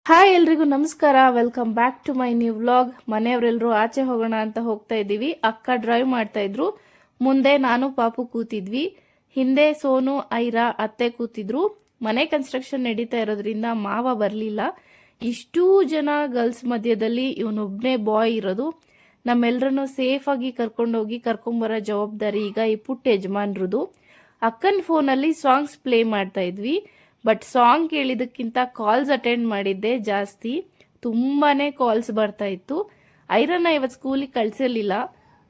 Hi ಎಲ್ರಿಗೂ ನಮಸ್ಕಾರ. Welcome back to my new vlog. ಮನೆಯವರೆಲ್ಲರೂ ಆಚೆ ಹೋಗೋಣ ಅಂತ ಹೋಗ್ತಾ ಇದ್ದೀವಿ. ಅಕ್ಕ ಡ್ರೈವ್ ಮಾಡ್ತಾ ಇದ್ರು, ಮುಂದೆ ನಾನು ಪಾಪು ಕೂತಿದ್ವಿ, ಹಿಂದೆ ಸೋನು ಐರಾ ಅತ್ತೆ ಕೂತಿದ್ರು. ಮನೆ ಕನ್ಸ್ಟ್ರಕ್ಷನ್ ನಡೀತಾ ಇರೋದ್ರಿಂದ ಮಾವ ಬರಲಿಲ್ಲ. ಇಷ್ಟೂ ಜನ ಗರ್ಲ್ಸ್ ಮಧ್ಯದಲ್ಲಿ ಇವನೊಬ್ಬನೇ ಬಾಯ್ ಇರೋದು. ನಮ್ಮೆಲ್ಲರನ್ನು ಸೇಫ್ ಆಗಿ ಕರ್ಕೊಂಡೋಗಿ ಕರ್ಕೊಂಬರೋ ಜವಾಬ್ದಾರಿ ಈಗ ಈ ಪುಟ್ಟ ಯಜಮಾನ್ರದು. ಅಕ್ಕನ ಫೋನಲ್ಲಿ ಸಾಂಗ್ಸ್ ಪ್ಲೇ ಮಾಡ್ತಾ ಇದ್ವಿ, ಬಟ್ ಸಾಂಗ್ ಕೇಳಿದಕ್ಕಿಂತ ಕಾಲ್ಸ್ ಅಟೆಂಡ್ ಮಾಡಿದ್ದೆ ಜಾಸ್ತಿ. ತುಂಬಾನೇ ಕಾಲ್ಸ್ ಬರ್ತಾ ಇತ್ತು. ಐರನ್ನ ಇವತ್ತು ಸ್ಕೂಲಿಗೆ ಕಳ್ಸಿರ್ಲಿಲ್ಲ.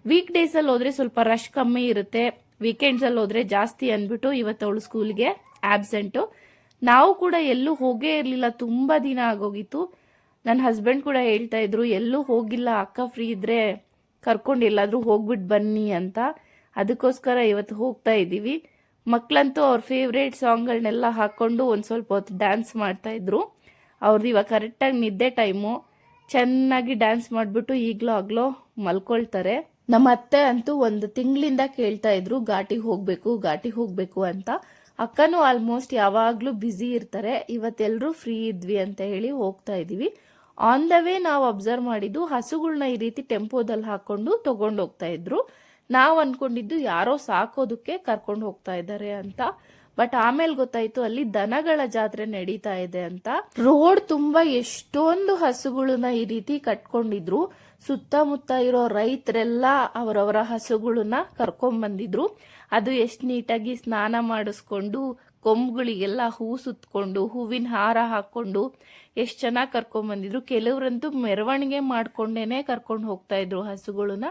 ವೀಕ್ ಡೇಸ್ ಅಲ್ಲಿ ಹೋದ್ರೆ ಸ್ವಲ್ಪ ರಶ್ ಕಮ್ಮಿ ಇರುತ್ತೆ, ವೀಕೆಂಡ್ಸ್ ಅಲ್ಲಿ ಹೋದ್ರೆ ಜಾಸ್ತಿ ಅಂದ್ಬಿಟ್ಟು ಇವತ್ತು ಅವಳು ಸ್ಕೂಲ್ಗೆ ಆಬ್ಸೆಂಟು. ನಾವು ಕೂಡ ಎಲ್ಲೂ ಹೋಗೇ ಇರಲಿಲ್ಲ, ತುಂಬಾ ದಿನ ಆಗೋಗಿತ್ತು. ನನ್ನ ಹಸ್ಬೆಂಡ್ ಕೂಡ ಹೇಳ್ತಾ ಇದ್ರು ಎಲ್ಲೂ ಹೋಗಿಲ್ಲ, ಅಕ್ಕ ಫ್ರೀ ಇದ್ರೆ ಕರ್ಕೊಂಡು ಎಲ್ಲಾದ್ರೂ ಹೋಗ್ಬಿಟ್ಟು ಬನ್ನಿ ಅಂತ. ಅದಕ್ಕೋಸ್ಕರ ಇವತ್ತು ಹೋಗ್ತಾ ಇದ್ದೀವಿ. ಮಕ್ಕಳಂತೂ ಅವ್ರ ಫೇವ್ರೇಟ್ ಸಾಂಗ್ಗಳನ್ನೆಲ್ಲ ಹಾಕೊಂಡು ಒಂದು ಸ್ವಲ್ಪ ಹೊತ್ತು ಡ್ಯಾನ್ಸ್ ಮಾಡ್ತಾ ಇದ್ರು. ಅವ್ರದ್ದು ಇವಾಗ ಕರೆಕ್ಟಾಗಿ ನಿದ್ದೆ ಟೈಮು. ಚೆನ್ನಾಗಿ ಡ್ಯಾನ್ಸ್ ಮಾಡಿಬಿಟ್ಟು ಈಗಲೂ ಆಗ್ಲೋ ಮಲ್ಕೊಳ್ತಾರೆ. ನಮ್ಮ ಅತ್ತೆ ಅಂತೂ ಒಂದು ತಿಂಗಳಿಂದ ಕೇಳ್ತಾ ಇದ್ರು ಘಾಟಿಗೆ ಹೋಗ್ಬೇಕು ಅಂತ. ಅಕ್ಕನೂ ಆಲ್ಮೋಸ್ಟ್ ಯಾವಾಗ್ಲೂ ಬ್ಯುಸಿ ಇರ್ತಾರೆ. ಇವತ್ತೆಲ್ಲರೂ ಫ್ರೀ ಇದ್ವಿ ಅಂತ ಹೇಳಿ ಹೋಗ್ತಾ ಇದೀವಿ. ಆನ್ ದ ವೇ ನಾವು ಅಬ್ಸರ್ವ್ ಮಾಡಿದ್ದು ಹಸುಗಳನ್ನ ಈ ರೀತಿ ಟೆಂಪೋದಲ್ಲಿ ಹಾಕೊಂಡು ತಗೊಂಡು ಹೋಗ್ತಾ ಇದ್ರು. ನಾವು ಅನ್ಕೊಂಡಿದ್ದು ಯಾರೋ ಸಾಕೋದಕ್ಕೆ ಕರ್ಕೊಂಡು ಹೋಗ್ತಾ ಇದ್ದಾರೆ ಅಂತ. ಬಟ್ ಆಮೇಲೆ ಗೊತ್ತಾಯ್ತು ಅಲ್ಲಿ ದನಗಳ ಜಾತ್ರೆ ನಡೀತಾ ಇದೆ ಅಂತ. ರೋಡ್ ತುಂಬಾ ಎಷ್ಟೊಂದು ಹಸುಗಳನ್ನ ಈ ರೀತಿ ಕಟ್ಕೊಂಡಿದ್ರು. ಸುತ್ತಮುತ್ತ ಇರೋ ರೈತರೆಲ್ಲ ಅವರವರ ಹಸುಗಳನ್ನ ಕರ್ಕೊಂಡ್ ಬಂದಿದ್ರು. ಅದು ಎಷ್ಟು ನೀಟಾಗಿ ಸ್ನಾನ ಮಾಡಿಸ್ಕೊಂಡು ಕೊಂಬುಗಳಿಗೆಲ್ಲ ಹೂ ಸುತ್ಕೊಂಡು ಹೂವಿನ ಹಾರ ಹಾಕೊಂಡು ಎಷ್ಟು ಚೆನ್ನಾಗಿ ಕರ್ಕೊಂಡ್ ಬಂದಿದ್ರು. ಕೆಲವರಂತೂ ಮೆರವಣಿಗೆ ಮಾಡ್ಕೊಂಡೇನೆ ಕರ್ಕೊಂಡು ಹೋಗ್ತಾ ಇದ್ರು ಹಸುಗಳನ್ನ.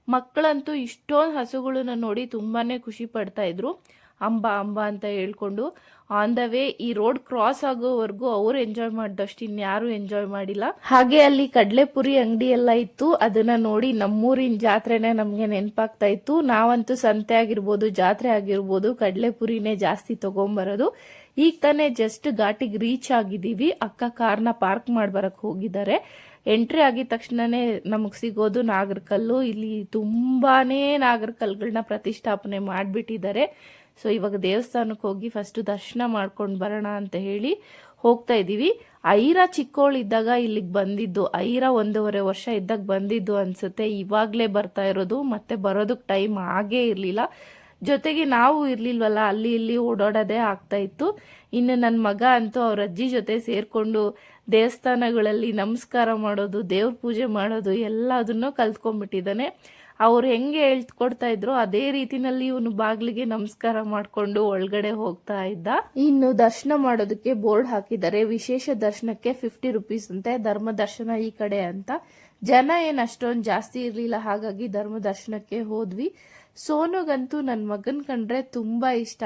ಮಕ್ಕಳಂತೂ ಇಷ್ಟೊಂದು ಹಸುಗಳನ್ನ ನೋಡಿ ತುಂಬಾನೇ ಖುಷಿ ಪಡ್ತಾ ಇದ್ರು. ಅಂಬ ಅಂಬ ಅಂತ ಹೇಳ್ಕೊಂಡು ಆನ್ ದ ವೇ ಈ ರೋಡ್ ಕ್ರಾಸ್ ಆಗೋವರೆಗೂ ಅವ್ರು ಎಂಜಾಯ್ ಮಾಡಿದಷ್ಟು ಇನ್ಯಾರು ಎಂಜಾಯ್ ಮಾಡಿಲ್ಲ. ಹಾಗೆ ಅಲ್ಲಿ ಕಡ್ಲೆಪುರಿ ಅಂಗಡಿ ಎಲ್ಲ ಇತ್ತು. ಅದನ್ನ ನೋಡಿ ನಮ್ಮೂರಿನ ಜಾತ್ರೆನೇ ನಮ್ಗೆ ನೆನಪಾಗ್ತಾ ಇತ್ತು. ನಾವಂತೂ ಸಂತೆ ಆಗಿರ್ಬೋದು ಜಾತ್ರೆ ಆಗಿರ್ಬೋದು ಕಡ್ಲೆಪುರಿನೇ ಜಾಸ್ತಿ ತಗೊಂಬರೋದು. ಈಗ ತಾನೇ ಜಸ್ಟ್ ಘಾಟಿಗೆ ರೀಚ್ ಆಗಿದ್ದೀವಿ. ಅಕ್ಕ ಕಾರ್ನ ಪಾರ್ಕ್ ಮಾಡ್ಬರಕ್ ಹೋಗಿದ್ದಾರೆ. ಎಂಟ್ರಿ ಆಗಿದ ತಕ್ಷಣನೇ ನಮಗ್ ಸಿಗೋದು ನಾಗರಕಲ್ಲು. ಇಲ್ಲಿ ತುಂಬಾನೇ ನಾಗರಕಲ್ಲುಗಳನ್ನ ಪ್ರತಿಷ್ಠಾಪನೆ ಮಾಡ್ಬಿಟ್ಟಿದ್ದಾರೆ. ಸೊ ಇವಾಗ ದೇವಸ್ಥಾನಕ್ಕೆ ಹೋಗಿ ಫಸ್ಟ್ ದರ್ಶನ ಮಾಡ್ಕೊಂಡು ಬರೋಣ ಅಂತ ಹೇಳಿ ಹೋಗ್ತಾ ಇದೀವಿ. ಐರಾ ಚಿಕ್ಕವಳಿದ್ದಾಗ ಇಲ್ಲಿಗೆ ಬಂದಿದ್ದು, ಐರಾ 1.5 ವರ್ಷ ಇದ್ದಾಗ ಬಂದಿದ್ದು ಅನ್ಸುತ್ತೆ. ಇವಾಗ್ಲೇ ಬರ್ತಾ ಇರೋದು, ಮತ್ತೆ ಬರೋದಕ್ಕೆ ಟೈಮ್ ಆಗೇ ಇರ್ಲಿಲ್ಲ. ಜೊತೆಗೆ ನಾವು ಇರ್ಲಿಲ್ವಲ್ಲ, ಅಲ್ಲಿ ಇಲ್ಲಿ ಓಡಾಡೋದೇ ಆಗ್ತಾ ಇತ್ತು. ಇನ್ನು ನನ್ನ ಮಗ ಅಂತೂ ಅವ್ರ ಅಜ್ಜಿ ಜೊತೆ ಸೇರ್ಕೊಂಡು ದೇವಸ್ಥಾನಗಳಲ್ಲಿ ನಮಸ್ಕಾರ ಮಾಡೋದು, ದೇವ್ರ ಪೂಜೆ ಮಾಡೋದು ಎಲ್ಲದನ್ನೂ ಕಲ್ತ್ಕೊಂಡ್ಬಿಟ್ಟಿದ್ದಾನೆ. ಅವ್ರು ಹೆಂಗೆ ಹೇಳ್ಕೊಡ್ತಾ ಇದ್ರು ಅದೇ ರೀತಿನಲ್ಲಿ ಇವನು ಬಾಗ್ಲಿಗೆ ನಮಸ್ಕಾರ ಮಾಡ್ಕೊಂಡು ಒಳಗಡೆ ಹೋಗ್ತಾ ಇದ್ದ. ಇನ್ನು ದರ್ಶನ ಮಾಡೋದಕ್ಕೆ ಬೋರ್ಡ್ ಹಾಕಿದ್ದಾರೆ. ವಿಶೇಷ ದರ್ಶನಕ್ಕೆ 50 ರೂಪೀಸ್ ಅಂತೆ, ಧರ್ಮ ದರ್ಶನ ಈ ಕಡೆ ಅಂತ. ಜನ ಏನ್ ಅಷ್ಟೊಂದು ಜಾಸ್ತಿ ಇರ್ಲಿಲ್ಲ, ಹಾಗಾಗಿ ಧರ್ಮ ದರ್ಶನಕ್ಕೆ ಹೋದ್ವಿ. ಸೋನುಗಂತೂ ನನ್ನ ಮಗನ್ ಕಂಡ್ರೆ ತುಂಬಾ ಇಷ್ಟ.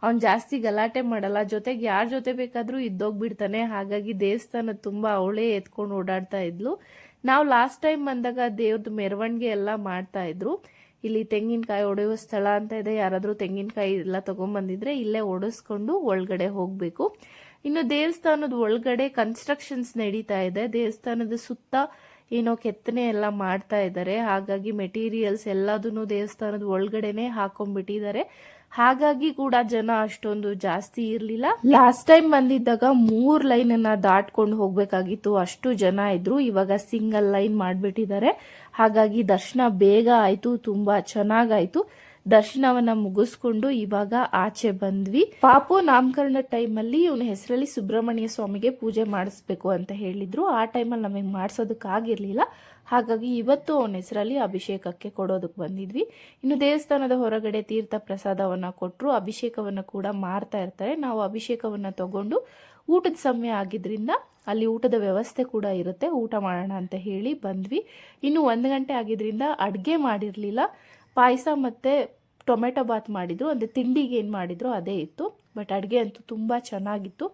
ಅವ್ನ್ ಜಾಸ್ತಿ ಗಲಾಟೆ ಮಾಡಲ್ಲ, ಜೊತೆಗೆ ಯಾರ ಜೊತೆ ಬೇಕಾದ್ರೂ ಇದ್ದೋಗ್ಬಿಡ್ತಾನೆ. ಹಾಗಾಗಿ ದೇವಸ್ಥಾನ ತುಂಬಾ ಅವಳೇ ಎತ್ಕೊಂಡು ಓಡಾಡ್ತಾ ಇದ್ಲು. ನಾವು ಲಾಸ್ಟ್ ಟೈಮ್ ಬಂದಾಗ ದೇವ್ರದ್ದು ಮೆರವಣಿಗೆ ಎಲ್ಲ ಮಾಡ್ತಾ ಇದ್ರು. ಇಲ್ಲಿ ತೆಂಗಿನಕಾಯಿ ಒಡೆಯುವ ಸ್ಥಳ ಅಂತ ಇದೆ. ಯಾರಾದ್ರೂ ತೆಂಗಿನಕಾಯಿ ಎಲ್ಲ ತಗೊಂಡ್ಬಂದಿದ್ರೆ ಇಲ್ಲೇ ಒಡಿಸ್ಕೊಂಡು ಒಳಗಡೆ ಹೋಗ್ಬೇಕು. ಇನ್ನು ದೇವಸ್ಥಾನದ ಒಳಗಡೆ ಕನ್ಸ್ಟ್ರಕ್ಷನ್ಸ್ ನಡೀತಾ ಇದೆ. ದೇವಸ್ಥಾನದ ಸುತ್ತ ಏನೋ ಕೆತ್ತನೆ ಎಲ್ಲ ಮಾಡ್ತಾ ಇದ್ದಾರೆ. ಹಾಗಾಗಿ ಮೆಟೀರಿಯಲ್ಸ್ ಎಲ್ಲದನ್ನು ದೇವಸ್ಥಾನದ ಒಳಗಡೆನೆ ಹಾಕೊಂಡ್ಬಿಟ್ಟಿದ್ದಾರೆ. ಹಾಗಾಗಿ ಕೂಡ ಜನ ಅಷ್ಟೊಂದು ಜಾಸ್ತಿ ಇರ್ಲಿಲ್ಲ. ಲಾಸ್ಟ್ ಟೈಮ್ ಬಂದಿದ್ದಾಗ 3 ಲೈನ್ ಅನ್ನ ದಾಟ್ಕೊಂಡು ಹೋಗ್ಬೇಕಾಗಿತ್ತು, ಅಷ್ಟು ಜನ ಇದ್ರು. ಇವಾಗ ಸಿಂಗಲ್ ಲೈನ್ ಮಾಡ್ಬಿಟ್ಟಿದ್ದಾರೆ. ಹಾಗಾಗಿ ದರ್ಶನ ಬೇಗ ಆಯ್ತು, ತುಂಬಾ ಚೆನ್ನಾಗಾಯ್ತು. ದರ್ಶನವನ್ನ ಮುಗಿಸ್ಕೊಂಡು ಇವಾಗ ಆಚೆ ಬಂದ್ವಿ. ಪಾಪು ನಾಮಕರಣ ಟೈಮಲ್ಲಿ ಇವನ ಹೆಸರಲ್ಲಿ ಸುಬ್ರಹ್ಮಣ್ಯ ಸ್ವಾಮಿಗೆ ಪೂಜೆ ಮಾಡಿಸ್ಬೇಕು ಅಂತ ಹೇಳಿದ್ರು. ಆ ಟೈಮಲ್ಲಿ ನಮಗೆ ಮಾಡಿಸೋದಕ್ಕಾಗಿರ್ಲಿಲ್ಲ. ಹಾಗಾಗಿ ಇವತ್ತು ಅವನ ಹೆಸರಲ್ಲಿ ಅಭಿಷೇಕಕ್ಕೆ ಕೊಡೋದಕ್ಕೆ ಬಂದಿದ್ವಿ. ಇನ್ನು ದೇವಸ್ಥಾನದ ಹೊರಗಡೆ ತೀರ್ಥ ಪ್ರಸಾದವನ್ನ ಕೊಟ್ಟರು. ಅಭಿಷೇಕವನ್ನ ಕೂಡ ಮಾಡ್ತಾ ಇರ್ತಾರೆ. ನಾವು ಅಭಿಷೇಕವನ್ನ ತಗೊಂಡು ಊಟದ ಸಮಯ ಆಗಿದ್ರಿಂದ ಅಲ್ಲಿ ಊಟದ ವ್ಯವಸ್ಥೆ ಕೂಡ ಇರುತ್ತೆ, ಊಟ ಮಾಡೋಣ ಅಂತ ಹೇಳಿ ಬಂದ್ವಿ. ಇನ್ನು 1 ಗಂಟೆ ಆಗಿದ್ರಿಂದ ಅಡ್ಗೆ ಮಾಡಿರ್ಲಿಲ್ಲ. ಪಾಯಸ ಮತ್ತೆ ಟೊಮೆಟೊ ಬಾತ್ ಮಾಡಿದ್ರು. ಅಂದ್ರೆ ತಿಂಡಿಗೆ ಏನ್ ಮಾಡಿದ್ರು ಅದೇ ಇತ್ತು. ಬಟ್ ಅಡ್ಗೆ ಅಂತೂ ತುಂಬಾ ಚೆನ್ನಾಗಿತ್ತು.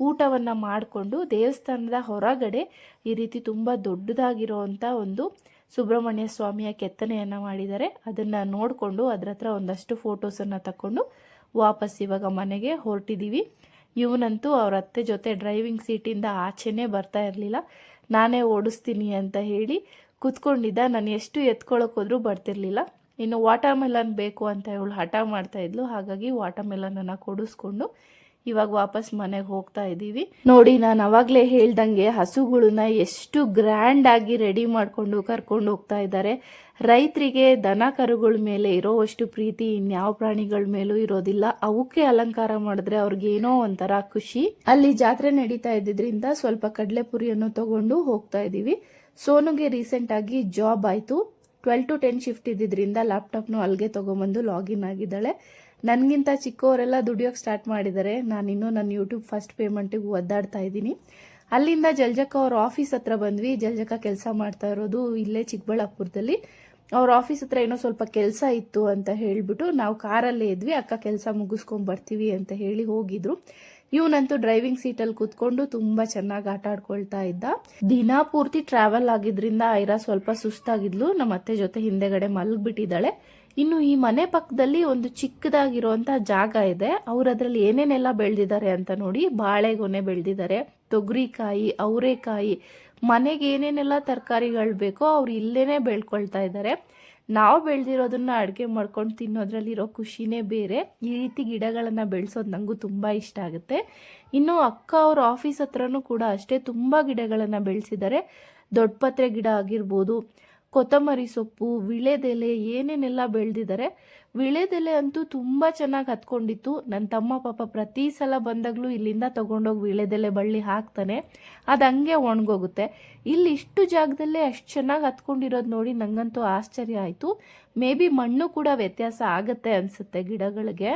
ಊಟವನ್ನ ಮಾಡಿಕೊಂಡು ದೇವಸ್ಥಾನದ ಹೊರಗಡೆ ಈ ರೀತಿ ತುಂಬಾ ದೊಡ್ಡದಾಗಿರುವಂತ ಒಂದು ಸುಬ್ರಹ್ಮಣ್ಯ ಸ್ವಾಮಿಯ ಕೆತ್ತನೆಯನ್ನ ಮಾಡಿದ್ದಾರೆ. ಅದನ್ನ ನೋಡ್ಕೊಂಡು ಅದ್ರ ಹತ್ರ ಒಂದಷ್ಟು ಫೋಟೋಸ್ ಅನ್ನ ತಕೊಂಡು ವಾಪಸ್ ಇವಾಗ ಮನೆಗೆ ಹೊರಟಿದೀವಿ. ಇವನಂತೂ ಅವ್ರ ಅತ್ತೆ ಜೊತೆ ಡ್ರೈವಿಂಗ್ ಸೀಟಿಂದ ಆಚೆನೆ ಬರ್ತಾ ಇರ್ಲಿಲ್ಲ. ನಾನೇ ಓಡಿಸ್ತೀನಿ ಅಂತ ಹೇಳಿ ಕುತ್ಕೊಂಡಿದ್ದ. ನಾನು ಎಷ್ಟು ಎತ್ಕೊಳಕ್ ಹೋದ್ರೂ ಬರ್ತಿರ್ಲಿಲ್ಲ. ಇನ್ನು ವಾಟರ್ ಮೆಲನ್ ಬೇಕು ಅಂತ ಇವಳು ಹಠ ಮಾಡ್ತಾ ಇದ್ಲು. ಹಾಗಾಗಿ ವಾಟರ್ ಮೆಲನ್ ಅನ್ನ ಕೊಡಿಸ್ಕೊಂಡು ಇವಾಗ ವಾಪಸ್ ಮನೆಗೆ ಹೋಗ್ತಾ ಇದ್ದೀವಿ. ನೋಡಿ, ನಾನು ಅವಾಗಲೇ ಹೇಳ್ದಂಗೆ ಹಸುಗಳನ್ನ ಎಷ್ಟು ಗ್ರ್ಯಾಂಡ್ ಆಗಿ ರೆಡಿ ಮಾಡ್ಕೊಂಡು ಕರ್ಕೊಂಡು ಹೋಗ್ತಾ ಇದ್ದಾರೆ. ರೈತರಿಗೆ ದನ ಕರುಗಳ ಮೇಲೆ ಇರೋವಷ್ಟು ಪ್ರೀತಿ ಇನ್ಯಾವ ಪ್ರಾಣಿಗಳ ಮೇಲೂ ಇರೋದಿಲ್ಲ. ಅವಕ್ಕೆ ಅಲಂಕಾರ ಮಾಡಿದ್ರೆ ಅವ್ರಿಗೆ ಏನೋ ಒಂಥರ ಖುಷಿ. ಅಲ್ಲಿ ಜಾತ್ರೆ ನಡೀತಾ ಇದ್ದಿದ್ರಿಂದ ಸ್ವಲ್ಪ ಕಡಲೆಪುರಿಯನ್ನು ತಗೊಂಡು ಹೋಗ್ತಾ ಇದೀವಿ. ಸೋನುಗೆ ರೀಸೆಂಟ್ ಆಗಿ ಜಾಬ್ ಆಯ್ತು. 12 to 10 ಶಿಫ್ಟ್ ಇದ್ದಿದ್ರಿಂದ ಲ್ಯಾಪ್ಟಾಪ್ನು ಅಲ್ಲಿಗೆ ತಗೊಂಬಂದು ಲಾಗಿನ್ ಆಗಿದ್ದಾಳೆ. ನನಗಿಂತ ಚಿಕ್ಕವರೆಲ್ಲ ದುಡಿಯೋಕೆ ಸ್ಟಾರ್ಟ್ ಮಾಡಿದ್ದಾರೆ. ನಾನಿನ್ನೂ ನನ್ನ ಯೂಟ್ಯೂಬ್ ಫಸ್ಟ್ ಪೇಮೆಂಟಿಗೆ ಒದ್ದಾಡ್ತಾ ಇದ್ದೀನಿ. ಅಲ್ಲಿಂದ ಜಲ್ಜಕ್ಕ ಅವ್ರ ಆಫೀಸ್ ಹತ್ರ ಬಂದ್ವಿ. ಜಲ್ಜಕ್ಕ ಕೆಲಸ ಮಾಡ್ತಾ ಇರೋದು ಇಲ್ಲೇ ಚಿಕ್ಕಬಳ್ಳಾಪುರದಲ್ಲಿ. ಅವ್ರ ಆಫೀಸ್ ಹತ್ರ ಏನೋ ಸ್ವಲ್ಪ ಕೆಲಸ ಇತ್ತು ಅಂತ ಹೇಳ್ಬಿಟ್ಟು ನಾವು ಕಾರಲ್ಲೇ ಇದ್ವಿ. ಅಕ್ಕ ಕೆಲಸ ಮುಗಿಸ್ಕೊಂಡ್ ಬರ್ತೀವಿ ಅಂತ ಹೇಳಿ ಹೋಗಿದ್ರು. ಇವನಂತೂ ಡ್ರೈವಿಂಗ್ ಸೀಟಲ್ಲಿ ಕೂತ್ಕೊಂಡು ತುಂಬಾ ಚೆನ್ನಾಗಿ ಆಟ ಆಡ್ಕೊಳ್ತಾ ಇದ್ದ. ದಿನ ಪೂರ್ತಿ ಟ್ರಾವೆಲ್ ಆಗಿದ್ರಿಂದ ಐರಾ ಸ್ವಲ್ಪ ಸುಸ್ತಾಗಿದ್ಲು. ನಮ್ಮ ಅತ್ತೆ ಜೊತೆ ಹಿಂದೆಗಡೆ ಮಲಗ್ಬಿಟ್ಟಿದ್ದಾಳೆ. ಇನ್ನು ಈ ಮನೆ ಪಕ್ಕದಲ್ಲಿ ಒಂದು ಚಿಕ್ಕದಾಗಿರುವಂತ ಜಾಗ ಇದೆ. ಅವ್ರು ಅದ್ರಲ್ಲಿ ಏನೇನೆಲ್ಲ ಬೆಳೆದಿದ್ದಾರೆ ಅಂತ ನೋಡಿ. ಬಾಳೆಗೊನೆ ಬೆಳೆದಿದ್ದಾರೆ, ತೊಗರಿಕಾಯಿ, ಅವರೆಕಾಯಿ, ಮನೆಗೆ ಏನೇನೆಲ್ಲ ತರಕಾರಿಗಳು ಬೇಕೋ ಅವ್ರು ಇಲ್ಲೇನೆ ಬೆಳ್ಕೊಳ್ತಾ ಇದ್ದಾರೆ. ನಾವು ಬೆಳೆದಿರೋದನ್ನ ಅಡುಗೆ ಮಾಡ್ಕೊಂಡು ತಿನ್ನೋದ್ರಲ್ಲಿ ಇರೋ ಖುಷಿನೇ ಬೇರೆ. ಈ ರೀತಿ ಗಿಡಗಳನ್ನ ಬೆಳೆಸೋದು ನಂಗೂ ತುಂಬಾ ಇಷ್ಟ ಆಗುತ್ತೆ. ಇನ್ನು ಅಕ್ಕ ಅವ್ರ ಆಫೀಸ್ ಹತ್ರನೂ ಕೂಡ ಅಷ್ಟೇ ತುಂಬಾ ಗಿಡಗಳನ್ನ ಬೆಳೆಸಿದ್ದಾರೆ. ದೊಡ್ಡಪತ್ರೆ ಗಿಡ ಆಗಿರ್ಬೋದು, ಕೊತ್ತಂಬರಿ ಸೊಪ್ಪು, ವಿಳೆದೆಲೆ, ಏನೇನೆಲ್ಲ ಬೆಳೆದಿದ್ದಾರೆ. ವಿಳೆದೆಲೆ ಅಂತೂ ತುಂಬಾ ಚೆನ್ನಾಗಿ ಹತ್ಕೊಂಡಿತ್ತು. ನನ್ನ ತಮ್ಮ ಪಾಪ ಪ್ರತಿ ಸಲ ಬಂದಾಗ್ಲೂ ಇಲ್ಲಿಂದ ತಗೊಂಡೋಗಿ ವಿಳೆದೆಲೆ ಬಳ್ಳಿ ಹಾಕ್ತಾನೆ. ಅದು ಹಂಗೆ ಒಣಗೋಗುತ್ತೆ. ಇಲ್ಲಿ ಇಷ್ಟು ಜಾಗದಲ್ಲೇ ಅಷ್ಟು ಚೆನ್ನಾಗಿ ಹತ್ಕೊಂಡಿರೋದು ನೋಡಿ ನಂಗಂತೂ ಆಶ್ಚರ್ಯ ಆಯಿತು. ಮೇ ಬಿ ಮಣ್ಣು ಕೂಡ ವ್ಯತ್ಯಾಸ ಆಗತ್ತೆ ಅನ್ಸುತ್ತೆ ಗಿಡಗಳಿಗೆ.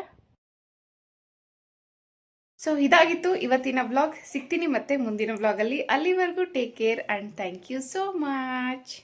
ಸೊ ಇದಾಗಿತ್ತು ಇವತ್ತಿನ ವ್ಲಾಗ್. ಸಿಗ್ತೀನಿ ಮತ್ತೆ ಮುಂದಿನ ವ್ಲಾಗಲ್ಲಿ. ಅಲ್ಲಿವರೆಗೂ take care and thank you so much.